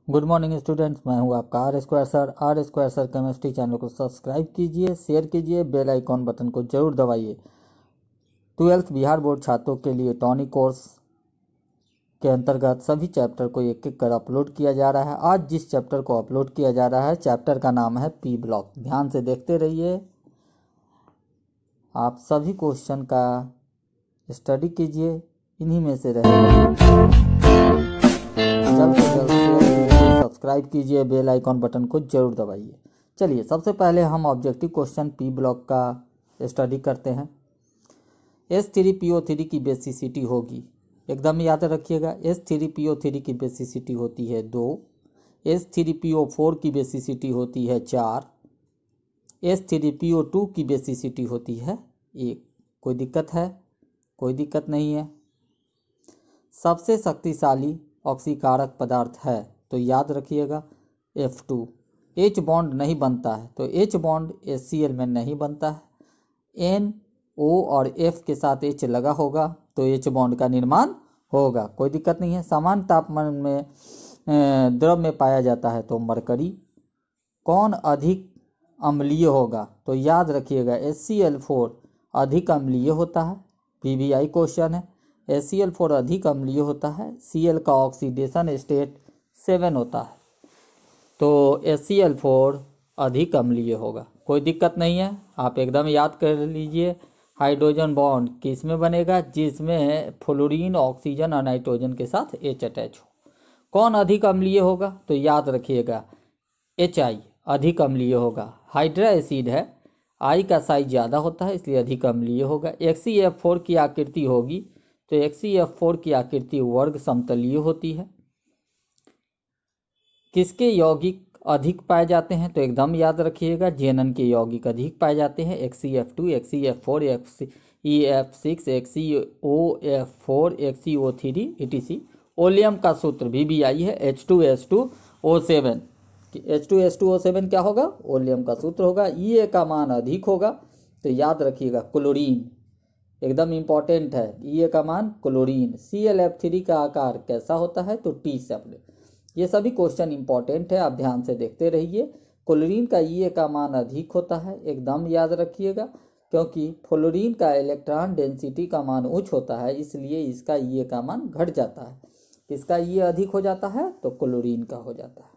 Good morning students, मैं हूं आपका R square sir chemistry channel को सब्सक्राइब कीजिए, शेयर कीजिए, बेल आइकॉन बटन को जरूर दबाइए। 12th बिहार बोर्ड छात्रों के लिए टॉनिक कोर्स के अंतर्गत सभी चैप्टर को एक एक कर अपलोड किया जा रहा है। आज जिस चैप्टर को अपलोड किया जा रहा है, चैप्टर का नाम है पी ब्लॉक। ध्यान से देखते रहिए, आप सभी क्वेश्चन का स्टडी कीजिए, इन्हीं में से रहेगा। जल्द से जल्द सब्सक्राइब कीजिए, बेल आइकॉन बटन को जरूर दबाइए। चलिए, सबसे पहले हम ऑब्जेक्टिव क्वेश्चन पी ब्लॉक का स्टडी करते हैं। H3PO3 की बेसिसिटी होगी, एकदम याद रखिएगा। H3PO3 की बेसिसिटी होती है 2, H3PO4 की बेसिसिटी होती है 4, H3PO2 की बेसिसिटी होती है 1। कोई दिक्कत है? कोई दिक्कत नहीं है। सबसे शक्तिशाली ऑक्सीकारक पदार्थ है तो याद रखिएगा F2। H बॉन्ड नहीं बनता है तो H बॉन्ड HCl में नहीं बनता है। N O और F के साथ H लगा होगा तो H बॉन्ड का निर्माण होगा, कोई दिक्कत नहीं है। समान तापमान में द्रव में पाया जाता है तो मरकरी। कौन अधिक अम्लीय होगा तो याद रखिएगा HCl4 अधिक अम्लीय होता है। PBI क्वेश्चन है। HCl4 अधिक अम्लीय होता है। Cl का ऑक्सीडेशन स्टेट 7 होता है तो HCl4 अधिक अम्लीय होगा, कोई दिक्कत नहीं है। आप एकदम याद कर लीजिए। हाइड्रोजन बॉन्ड किस में बनेगा? जिसमें फ्लोरीन ऑक्सीजन और नाइट्रोजन के साथ H अटैच हो। कौन अधिक अम्लीय होगा तो याद रखिएगा HI अधिक अम्लीय होगा। हाइड्रा एसिड है, I का साइज ज़्यादा होता है इसलिए अधिक अम्लीय होगा। XeF4 की आकृति होगी तो XeF4 की आकृति वर्ग समतलीय होती है। किसके यौगिक अधिक पाए जाते हैं तो एकदम याद रखिएगा जेनन के यौगिक अधिक पाए जाते हैं। XeF2, XeF4, XeF6, XeOF4, XeO3 etc। Oleum का सूत्र VBI है H2S2O7। H2S2O7 क्या होगा? ओलियम का सूत्र होगा। Ea का मान अधिक होगा तो याद रखिएगा क्लोरीन, एकदम इंपॉर्टेंट है। Ea का मान क्लोरीन। ClF3 का आकार कैसा होता है तो टी शेप्ड। ये सभी क्वेश्चन इंपॉर्टेंट है, आप ध्यान से देखते रहिए। क्लोरीन का Ea का मान अधिक होता है, एकदम याद रखिएगा, क्योंकि फ्लोरीन का इलेक्ट्रॉन डेंसिटी का मान उच्च होता है, इसलिए इसका Ea का मान घट जाता है। किसका Ea अधिक हो जाता है तो क्लोरीन का हो जाता है।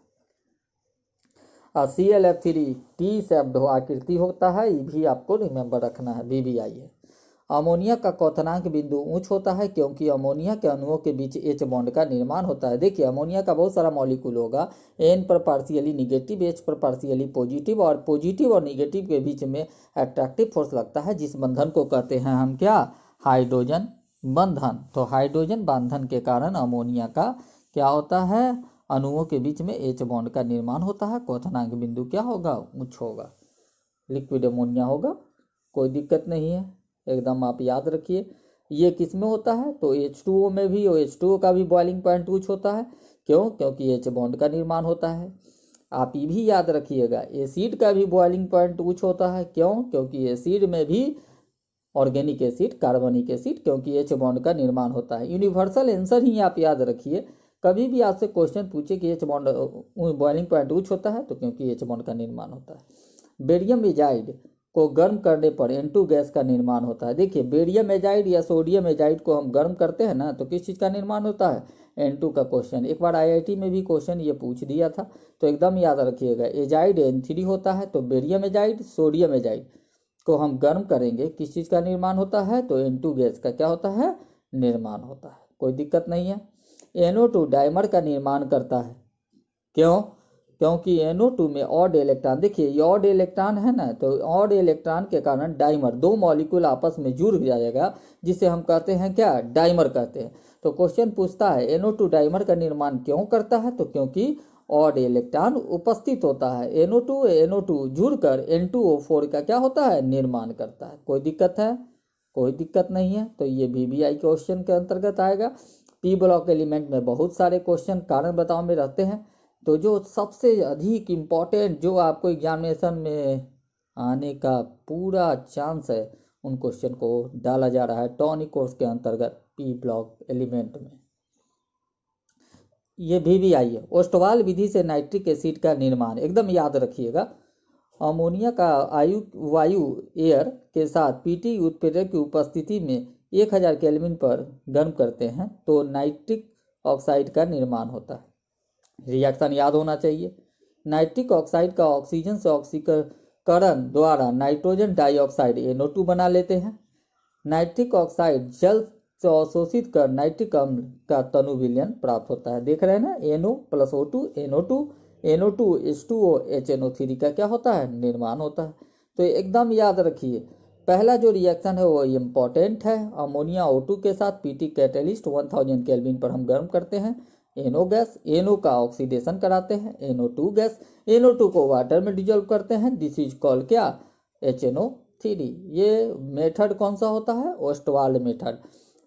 ClF3 टी शेप्ड आकृति होता है, ये भी आपको रिमेंबर रखना है, VBI है। अमोनिया का क्वथनांक बिंदु उच्च होता है क्योंकि अमोनिया के अणुओं के बीच H बॉन्ड का निर्माण होता है। देखिए, अमोनिया का बहुत सारा मॉलिक्यूल होगा, N पर पार्शियली निगेटिव, H पर पार्शियली पॉजिटिव, और पॉजिटिव और निगेटिव के बीच में अट्रैक्टिव फोर्स लगता है, जिस बंधन को कहते हैं हम क्या? हाइड्रोजन बंधन। तो हाइड्रोजन बंधन के कारण अमोनिया का क्या होता है? अणुओं के बीच में H बॉन्ड का निर्माण होता है। क्वथनांक बिंदु क्या होगा? उच्च होगा। लिक्विड अमोनिया होगा, कोई दिक्कत नहीं है, एकदम आप याद रखिए। ये किस में होता है तो H2O में भी, और H2O का भी बॉइलिंग पॉइंट उच्च होता है। क्यों? क्योंकि H बॉन्ड का निर्माण होता है। आप ये भी याद रखिएगा, एसिड का भी बॉइलिंग पॉइंट उच्च होता है। क्यों? क्योंकि एसिड में भी ऑर्गेनिक एसिड, कार्बनिक एसिड, क्योंकि H बॉन्ड का निर्माण होता है। यूनिवर्सल आंसर ही आप याद रखिए। कभी भी आपसे क्वेश्चन पूछे कि H बॉन्ड बॉइलिंग पॉइंट उच्च होता है तो क्योंकि H बॉन्ड का निर्माण होता है। बेरियम एजाइड को गर्म करने पर N2 गैस का निर्माण होता है। देखिए, बेरियम एजाइड या सोडियम एजाइड को हम गर्म करते हैं ना तो किस चीज़ का निर्माण होता है? N2 का क्वेश्चन एक बार IIT में भी क्वेश्चन ये पूछ दिया था, तो एकदम याद रखिएगा। एजाइड N3 होता है तो बेरियम एजाइड, सोडियम एजाइड को हम गर्म करेंगे, किस चीज़ का निर्माण होता है तो N2 गैस का क्या होता है? निर्माण होता है, कोई दिक्कत नहीं है। NO2 डाइमर का निर्माण करता है। क्यों? क्योंकि NO2 में ऑड इलेक्ट्रॉन, देखिए ये ऑड इलेक्ट्रॉन है ना, तो ऑड इलेक्ट्रॉन के कारण डाइमर, दो मॉलिक्यूल आपस में जुड़ जाएगा, जिसे हम कहते हैं क्या? डाइमर कहते हैं। तो क्वेश्चन पूछता है NO2 डाइमर का निर्माण क्यों करता है तो क्योंकि ऑड इलेक्ट्रॉन उपस्थित होता है। NO2 जुड़कर N2O4 का क्या होता है? निर्माण करता है। कोई दिक्कत है? कोई दिक्कत नहीं है। तो ये VBI क्वेश्चन के अंतर्गत आएगा। पी ब्लॉक एलिमेंट में बहुत सारे क्वेश्चन कारण बताओ में रहते हैं, तो जो सबसे अधिक इम्पोर्टेंट, जो आपको एग्जामिनेशन में आने का पूरा चांस है, उन क्वेश्चन को डाला जा रहा है टॉनिक कोर्स के अंतर्गत पी ब्लॉक एलिमेंट में। ये VBI है। ओस्टवाल विधि से नाइट्रिक एसिड का निर्माण, एकदम याद रखिएगा। अमोनिया का वायु एयर के साथ पीटी उत्प्रेरक की उपस्थिति में 1000 केल्विन पर गर्म करते हैं तो नाइट्रिक ऑक्साइड का निर्माण होता है। रिएक्शन याद होना चाहिए। नाइट्रिक ऑक्साइड का ऑक्सीजन से ऑक्सीकरण द्वारा नाइट्रोजन डाइऑक्साइड NO2 बना लेते हैं। नाइट्रिक ऑक्साइड जल से अवशोषित कर नाइट्रिक अम्ल का तनु विलयन प्राप्त होता है। देख रहे हैं ना, NO + O2 NO2 NO2 H2O HNO3 का क्या होता है, निर्माण होता है। तो एकदम याद रखिए, पहला जो रिएक्शन है वो इम्पोर्टेंट है। अमोनिया O2 के साथ पीटी कैटेलिस्ट 1000 केल्विन पर हम गर्म करते हैं NO गैस, NO का ऑक्सीडेशन कराते हैं NO2 गैस, NO2 को वाटर में डिजोल्व करते हैं। दिस इज कॉल्ड क्या, HNO3। ये मेथड कौन सा होता है, ओस्टवाल मेथड।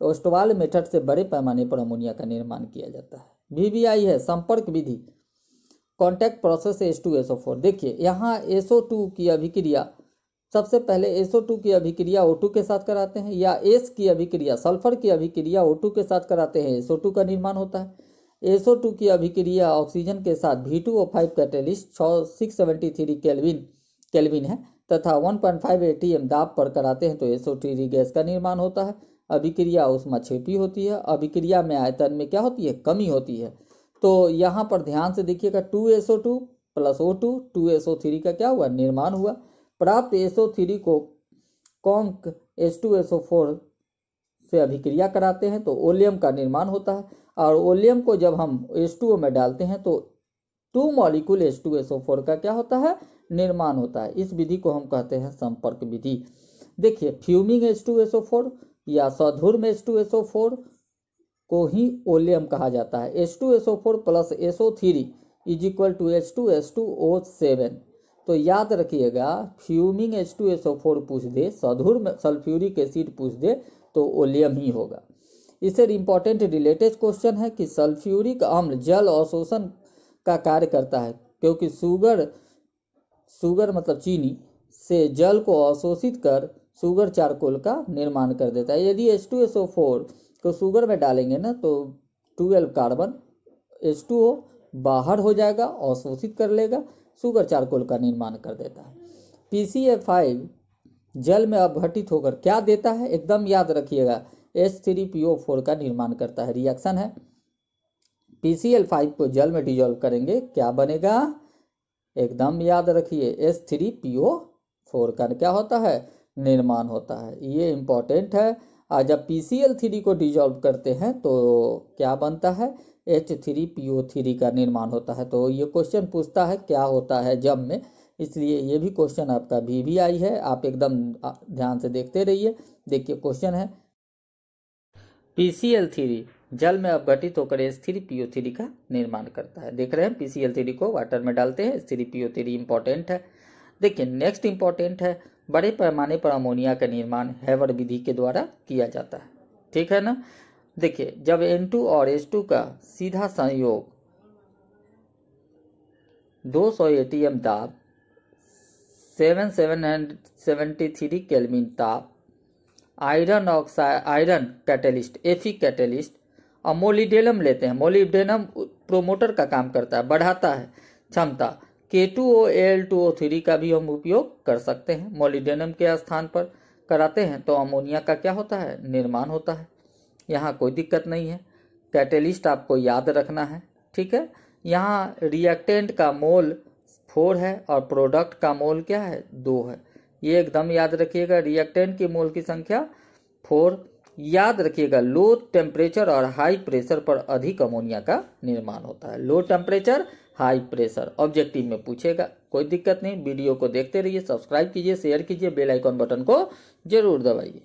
ओस्टवाल मेथड से बड़े पैमाने पर अमोनिया का निर्माण किया जाता है। VBI है संपर्क विधि, कॉन्टैक्ट प्रोसेस H2SO4। देखिए यहाँ SO2 की अभिक्रिया, सबसे पहले SO2 की अभिक्रिया O2 के साथ कराते हैं, या S की अभिक्रिया सल्फर की अभिक्रिया O2 के साथ कराते हैं, SO2 का निर्माण होता है। SO2 की अभिक्रिया ऑक्सीजन के साथ V2O5 कैटेलिस्ट 673 केल्विन है तथा 1.5 atm दाब पर कराते हैं तो SO3 गैस का निर्माण होता है। अभिक्रिया ऊष्माक्षेपी होती है। अभिक्रिया में आयतन में क्या होती है, कमी होती है। तो यहाँ पर ध्यान से देखिएगा, 2SO2 + O2 2SO3 का क्या हुआ, निर्माण हुआ। प्राप्त SO3 को कॉन्क H2SO4 से अभिक्रिया कराते हैं तो ओलियम का निर्माण होता है, और ओलियम को जब हम H2O में डालते हैं तो 2 मॉलिक्यूल H2SO4 का क्या होता है, निर्माण होता है। इस विधि को हम कहते हैं संपर्क विधि। देखिए फ्यूमिंग H2SO4 या सधुर्म H2SO4 को ही ओलियम कहा जाता है। H2SO4 + SO3 = H2SO7। तो याद रखिएगा, फ्यूमिंग H2SO4 पूछ दे, सधुर्म सल्फ्यूरिक एसिड पूछ दे तो ओलियम ही होगा। इससे इंपॉर्टेंट रिलेटेड क्वेश्चन है कि सल्फ्यूरिक अम्ल जल अवशोषण का कार्य करता है, क्योंकि शुगर मतलब चीनी से जल को अवशोषित कर शुगर चारकोल का निर्माण कर देता है। यदि H2SO4 को शुगर में डालेंगे ना तो 12 कार्बन H2O बाहर हो जाएगा, अवशोषित कर लेगा, शुगर चारकोल का निर्माण कर देता है। PCl5 जल में अपघटित होकर क्या देता है, एकदम याद रखिएगा, H3PO4 का निर्माण करता है। रिएक्शन है, PCl5 को जल में डिजोल्व करेंगे, क्या बनेगा, एकदम याद रखिए, H3PO4 का क्या होता है, निर्माण होता है। ये इंपॉर्टेंट है। और जब PCl3 को डिजोल्व करते हैं तो क्या बनता है, H3PO3 का निर्माण होता है। तो ये क्वेश्चन पूछता है क्या होता है जब में, इसलिए ये भी क्वेश्चन आपका VBI है। आप एकदम ध्यान से देखते रहिए। देखिए क्वेश्चन है, PCl3 जल में अपघटित होकर H3PO3 का निर्माण करता है। देख रहे हैं, PCl3 को वाटर में डालते हैं, H3PO3 इंपॉर्टेंट है। देखिए नेक्स्ट इंपॉर्टेंट है, बड़े पैमाने पर अमोनिया का निर्माण हैवर विधि के द्वारा किया जाता है। ठीक है ना। देखिए जब N2 और H2 का सीधा संयोग 200 atm दाब 773 केल्विन ताप आयरन कैटेलिस्ट Fe कैटेलिस्ट और मोलिब्डेनम लेते हैं। मोलिब्डेनम प्रोमोटर का काम करता है, बढ़ाता है क्षमता। K2O Al2O3 का भी हम उपयोग कर सकते हैं। मोलिब्डेनम के स्थान पर कराते हैं तो अमोनिया का क्या होता है, निर्माण होता है। यहाँ कोई दिक्कत नहीं है। कैटेलिस्ट आपको याद रखना है, ठीक है। यहाँ रिएक्टेंट का मोल 4 है और प्रोडक्ट का मोल क्या है, 2 है। ये एकदम याद रखिएगा, रिएक्टेंट की मोल की संख्या 4। याद रखिएगा, लो टेम्परेचर और हाई प्रेशर पर अधिक अमोनिया का निर्माण होता है। Low temperature high pressure objective में पूछेगा, कोई दिक्कत नहीं। वीडियो को देखते रहिए, सब्सक्राइब कीजिए, शेयर कीजिए, बेल आइकॉन बटन को जरूर दबाइए।